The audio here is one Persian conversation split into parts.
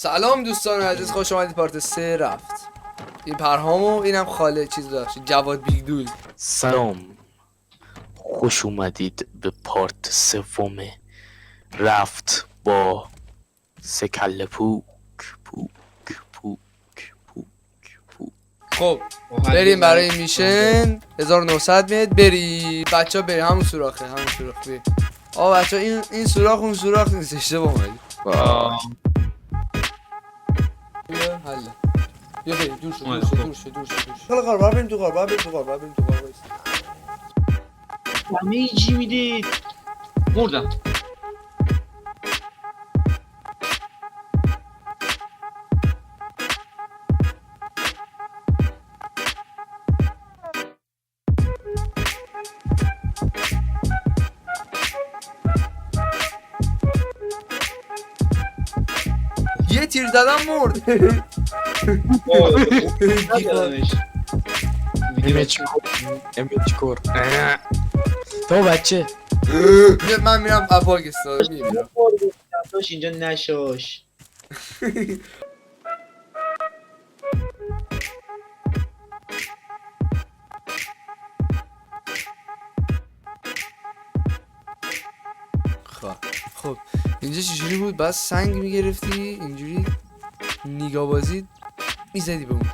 سلام دوستان عزیز، خوش آمدید پارت 3 رفت. این پرهامو اینم خاله چیز داشت جواد بیگدول. سلام، خوش اومدید به پارت سوم رفت با سه کله پوک پوک پوک پوک پوک. خب بریم برای میشن 1900 میاد. بری بچه ها، بری همون سوراخه، همون سوراخ بری. آه بچه ها، این سوراخ اون سوراخ نیست، اشتباه اومدی. بیا حله، بیا بریم دور شو دور شو دور شو دور شو. حالا قرار بریم تو قرار، بریم تو قرار، بریم تو قرار. همه چی میدید مردم. یه تیر زدم مرد. امیچکور تو بچه من میرم پاکستان میمیرم. اینجا نشاش. خب اینجا چجوری بود؟ بعد سنگ میگرفتی اینجوری نیگا بازی میزدی به اون.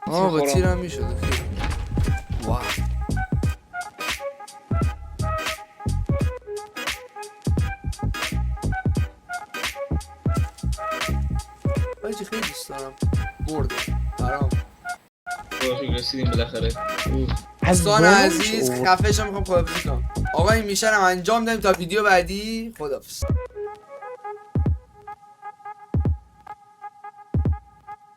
با تیرم میشد. واو باید خیلی دوست دارم. مرده برام. رسیدیم بالاخره. دوستان عزیز خفه شو، میخوام خدافظی کنم. آقا این میشنم انجام دادیم تا ویدیو بعدی. خدافظ.